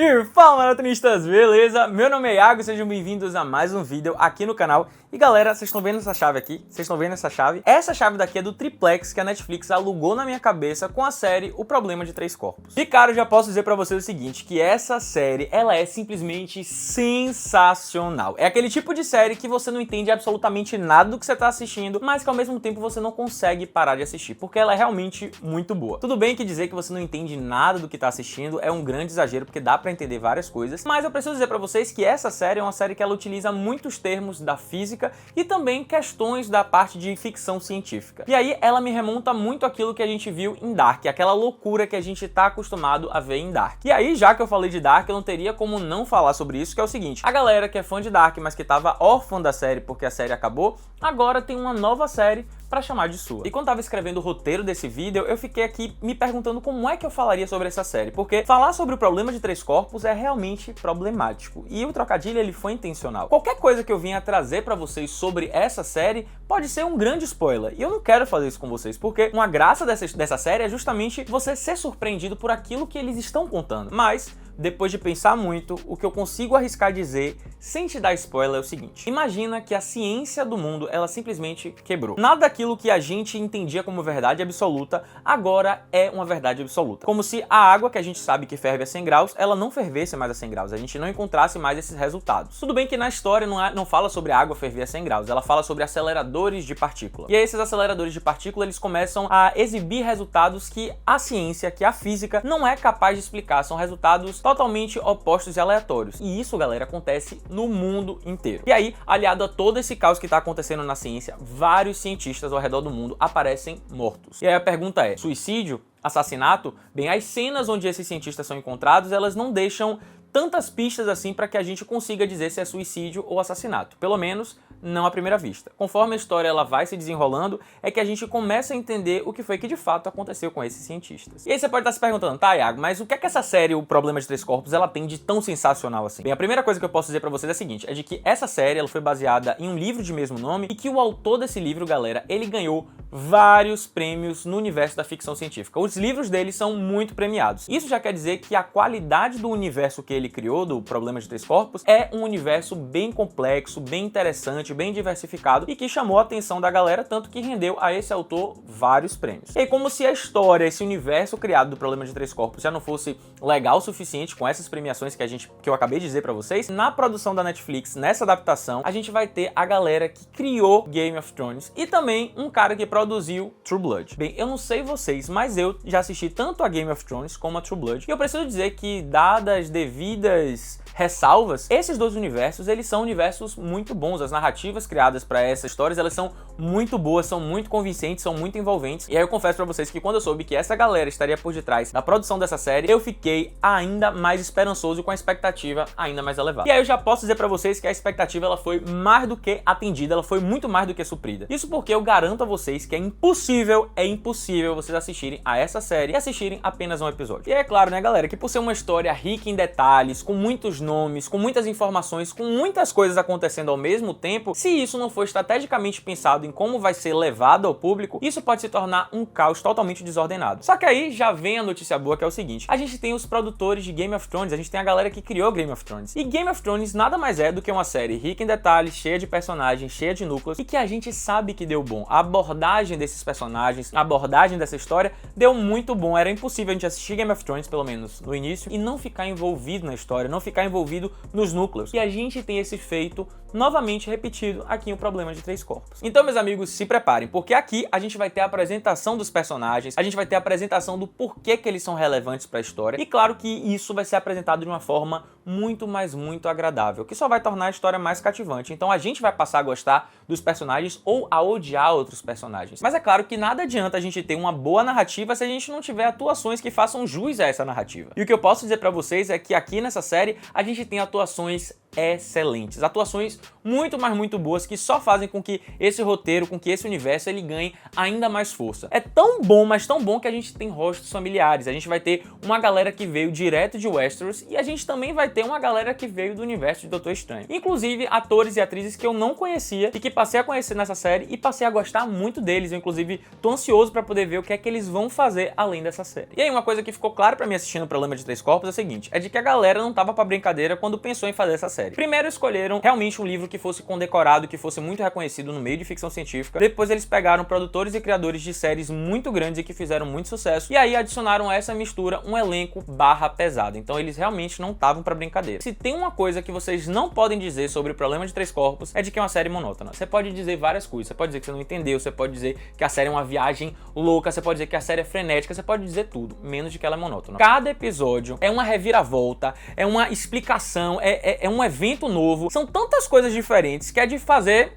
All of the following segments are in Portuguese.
E fala, maratonistas, beleza? Meu nome é Iago, sejam bem-vindos a mais um vídeo aqui no canal. E galera, vocês estão vendo essa chave aqui? Vocês estão vendo essa chave? Essa chave daqui é do triplex que a Netflix alugou na minha cabeça com a série O Problema de Três Corpos. E cara, eu já posso dizer pra vocês o seguinte, que essa série, ela é simplesmente sensacional. É aquele tipo de série que você não entende absolutamente nada do que você tá assistindo, mas que ao mesmo tempo você não consegue parar de assistir, porque ela é realmente muito boa. Tudo bem que dizer que você não entende nada do que tá assistindo é um grande exagero, porque dá pra entender várias coisas, mas eu preciso dizer pra vocês que essa série é uma série que ela utiliza muitos termos da física e também questões da parte de ficção científica. E aí ela me remonta muito àquilo que a gente viu em Dark, aquela loucura que a gente tá acostumado a ver em Dark. E aí, já que eu falei de Dark, eu não teria como não falar sobre isso, que é o seguinte: a galera que é fã de Dark, mas que tava órfã da série porque a série acabou, agora tem uma nova série pra chamar de sua. E quando tava escrevendo o roteiro desse vídeo, eu fiquei aqui me perguntando como é que eu falaria sobre essa série, porque falar sobre o Problema de Três Corpos é realmente problemático. E o trocadilho, ele foi intencional. Qualquer coisa que eu vinha trazer pra vocês sobre essa série pode ser um grande spoiler. E eu não quero fazer isso com vocês, porque uma graça dessa série é justamente você ser surpreendido por aquilo que eles estão contando. Mas depois de pensar muito, o que eu consigo arriscar dizer, sem te dar spoiler, é o seguinte: imagina que a ciência do mundo, ela simplesmente quebrou. Nada daquilo que a gente entendia como verdade absoluta, agora é uma verdade absoluta. Como se a água que a gente sabe que ferve a 100 graus, ela não fervesse mais a 100 graus, a gente não encontrasse mais esses resultados. Tudo bem que na história não fala sobre a água ferver a 100 graus, ela fala sobre aceleradores de partícula. E aí esses aceleradores de partícula, eles começam a exibir resultados que a ciência, que a física, não é capaz de explicar. São resultados totalmente opostos e aleatórios. E isso, galera, acontece no mundo inteiro. E aí, aliado a todo esse caos que está acontecendo na ciência, vários cientistas ao redor do mundo aparecem mortos. E aí a pergunta é: suicídio? Assassinato? Bem, as cenas onde esses cientistas são encontrados, elas não deixam tantas pistas assim para que a gente consiga dizer se é suicídio ou assassinato. Pelo menos não à primeira vista. Conforme a história ela vai se desenrolando, é que a gente começa a entender o que foi que de fato aconteceu com esses cientistas. E aí você pode estar se perguntando: tá, Iago, mas o que é que essa série, O Problema de Três Corpos, ela tem de tão sensacional assim? Bem, a primeira coisa que eu posso dizer pra vocês é a seguinte: é de que essa série ela foi baseada em um livro de mesmo nome e que o autor desse livro, galera, ele ganhou vários prêmios no universo da ficção científica. Os livros dele são muito premiados. Isso já quer dizer que a qualidade do universo que ele criou, do Problema de Três Corpos, é um universo bem complexo, bem interessante, bem diversificado e que chamou a atenção da galera, tanto que rendeu a esse autor vários prêmios. E como se a história, esse universo criado do Problema de Três Corpos já não fosse legal o suficiente com essas premiações que eu acabei de dizer pra vocês, na produção da Netflix, nessa adaptação, a gente vai ter a galera que criou Game of Thrones e também um cara que produziu True Blood. Bem, eu não sei vocês, mas eu já assisti tanto a Game of Thrones como a True Blood, e eu preciso dizer que, dadas devidas ressalvas, esses dois universos, eles são universos muito bons. As narrativas criadas para essas histórias, elas são muito boas, são muito convincentes, são muito envolventes. E aí eu confesso para vocês que quando eu soube que essa galera estaria por detrás da produção dessa série, eu fiquei ainda mais esperançoso e com a expectativa ainda mais elevada. E aí eu já posso dizer para vocês que a expectativa ela foi mais do que atendida, ela foi muito mais do que suprida. Isso porque eu garanto a vocês que é impossível vocês assistirem a essa série e assistirem apenas um episódio. E é claro, né, galera, que por ser uma história rica em detalhes, com muitos nomes, com muitas informações, com muitas coisas acontecendo ao mesmo tempo, se isso não for estrategicamente pensado em como vai ser levado ao público, isso pode se tornar um caos totalmente desordenado. Só que aí já vem a notícia boa, que é o seguinte: a gente tem os produtores de Game of Thrones, a gente tem a galera que criou Game of Thrones. E Game of Thrones nada mais é do que uma série rica em detalhes, cheia de personagens, cheia de núcleos, e que a gente sabe que deu bom. A abordagem desses personagens, a abordagem dessa história deu muito bom. Era impossível a gente assistir Game of Thrones, pelo menos no início, e não ficar envolvido na história, não ficar envolvido nos núcleos. E a gente tem esse feito novamente repetido aqui em O Problema de Três Corpos. Então, meus amigos, se preparem, porque aqui a gente vai ter a apresentação dos personagens, a gente vai ter a apresentação do porquê que eles são relevantes para a história, e claro que isso vai ser apresentado de uma forma muito, mas muito agradável, que só vai tornar a história mais cativante. Então a gente vai passar a gostar dos personagens ou a odiar outros personagens. Mas é claro que nada adianta a gente ter uma boa narrativa se a gente não tiver atuações que façam jus a essa narrativa. E o que eu posso dizer pra vocês é que aqui nessa série a gente tem atuações excelentes. Atuações muito, mas muito boas que só fazem com que esse roteiro, com que esse universo ele ganhe ainda mais força. É tão bom, mas tão bom que a gente tem rostos familiares. A gente vai ter uma galera que veio direto de Westeros e a gente também vai ter uma galera que veio do universo de Doutor Estranho. Inclusive atores e atrizes que eu não conhecia e que passei a conhecer nessa série e passei a gostar muito deles. Eu, inclusive, tô ansioso pra poder ver o que é que eles vão fazer além dessa série. E aí, uma coisa que ficou claro pra mim assistindo o Problema de Três Corpos é o seguinte, é de que a galera não tava pra brincadeira quando pensou em fazer essa série. Primeiro escolheram realmente um livro que fosse condecorado, que fosse muito reconhecido no meio de ficção científica. Depois eles pegaram produtores e criadores de séries muito grandes e que fizeram muito sucesso. E aí adicionaram a essa mistura um elenco barra pesado. Então eles realmente não estavam pra brincadeira. Se tem uma coisa que vocês não podem dizer sobre o Problema de Três Corpos, é de que é uma série monótona. Você pode dizer várias coisas. Você pode dizer que você não entendeu, você pode dizer que a série é uma viagem louca, você pode dizer que a série é frenética, você pode dizer tudo, menos de que ela é monótona. Cada episódio é uma reviravolta, é uma explicação, é um evento novo. São tantas coisas diferentes que é de fazer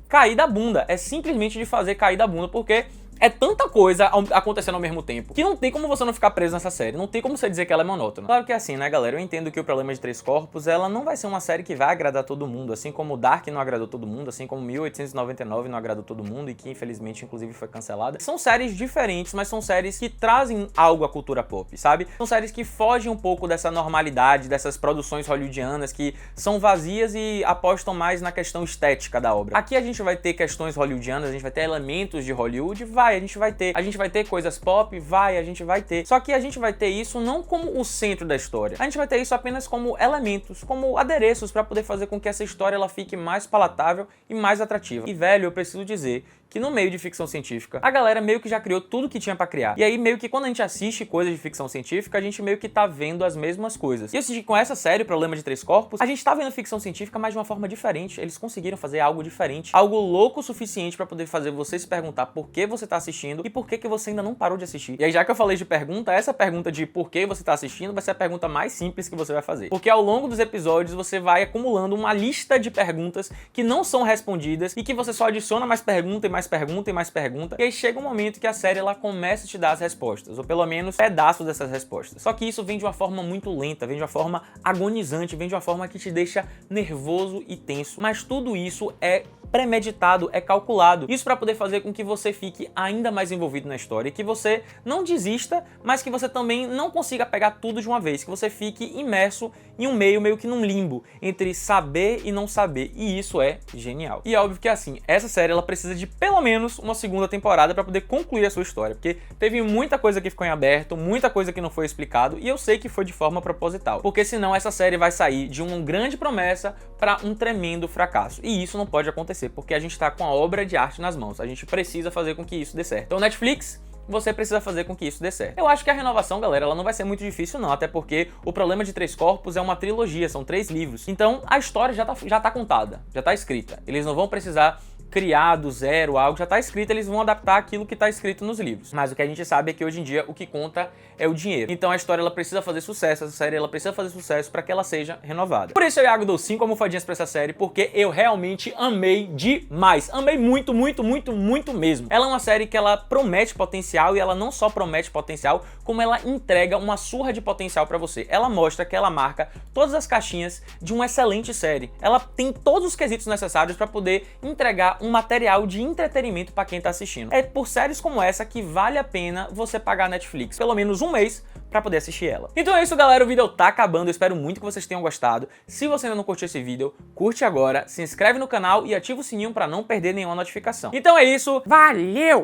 cair da bunda. É simplesmente de fazer cair da bunda, porque é tanta coisa acontecendo ao mesmo tempo que não tem como você não ficar preso nessa série, não tem como você dizer que ela é monótona. Claro que é assim, né, galera? Eu entendo que o Problema de Três Corpos, ela não vai ser uma série que vai agradar todo mundo, assim como Dark não agradou todo mundo, assim como 1899 não agradou todo mundo e que infelizmente inclusive foi cancelada. São séries diferentes, mas são séries que trazem algo à cultura pop, sabe? São séries que fogem um pouco dessa normalidade, dessas produções hollywoodianas que são vazias e apostam mais na questão estética da obra. Aqui a gente vai ter questões hollywoodianas, a gente vai ter elementos de Hollywood, a gente vai ter coisas pop, a gente vai ter. Só que a gente vai ter isso não como o centro da história. A gente vai ter isso apenas como elementos, como adereços para poder fazer com que essa história ela fique mais palatável e mais atrativa. E velho, eu preciso dizer que no meio de ficção científica, a galera meio que já criou tudo que tinha pra criar. E aí meio que quando a gente assiste coisas de ficção científica, a gente meio que tá vendo as mesmas coisas. E eu senti que com essa série, Problema de Três Corpos, a gente tá vendo ficção científica, mas de uma forma diferente. Eles conseguiram fazer algo diferente, algo louco o suficiente pra poder fazer você se perguntar por que você tá assistindo e por que você ainda não parou de assistir. E aí já que eu falei de pergunta, essa pergunta de por que você tá assistindo vai ser a pergunta mais simples que você vai fazer. Porque ao longo dos episódios você vai acumulando uma lista de perguntas que não são respondidas e que você só adiciona mais pergunta e mais pergunta e mais pergunta, e aí chega um momento que a série ela começa a te dar as respostas, ou pelo menos pedaços dessas respostas. Só que isso vem de uma forma muito lenta, vem de uma forma agonizante, vem de uma forma que te deixa nervoso e tenso. Mas tudo isso é premeditado, é calculado. Isso para poder fazer com que você fique ainda mais envolvido na história e que você não desista, mas que você também não consiga pegar tudo de uma vez, que você fique imerso em um meio que num limbo entre saber e não saber, e isso é genial. E é óbvio que assim, essa série ela precisa de pelo menos uma segunda temporada para poder concluir a sua história, porque teve muita coisa que ficou em aberto, muita coisa que não foi explicado, e eu sei que foi de forma proposital, porque senão essa série vai sair de uma grande promessa para um tremendo fracasso, e isso não pode acontecer, porque a gente tá com a obra de arte nas mãos, a gente precisa fazer com que isso dê certo. Então Netflix, você precisa fazer com que isso dê certo. Eu acho que a renovação, galera, ela não vai ser muito difícil não, até porque o Problema de Três Corpos é uma trilogia, são 3 livros, então a história já tá contada, já tá escrita, eles não vão precisar criar do zero algo, já tá escrito, eles vão adaptar aquilo que tá escrito nos livros. Mas o que a gente sabe é que hoje em dia o que conta é o dinheiro. Então a história ela precisa fazer sucesso, essa série ela precisa fazer sucesso para que ela seja renovada. Por isso eu e Iago dou 5 almofadinhas pra essa série, porque eu realmente amei demais. Amei muito, muito, muito, muito mesmo. Ela é uma série que ela promete potencial e ela não só promete potencial, como ela entrega uma surra de potencial pra você. Ela mostra que ela marca todas as caixinhas de uma excelente série. Ela tem todos os quesitos necessários para poder entregar um material de entretenimento para quem tá assistindo. É por séries como essa que vale a pena você pagar a Netflix pelo menos um mês para poder assistir ela. Então é isso, galera, o vídeo tá acabando, eu espero muito que vocês tenham gostado. Se você ainda não curtiu esse vídeo, curte agora, se inscreve no canal e ativa o sininho para não perder nenhuma notificação. Então é isso, valeu!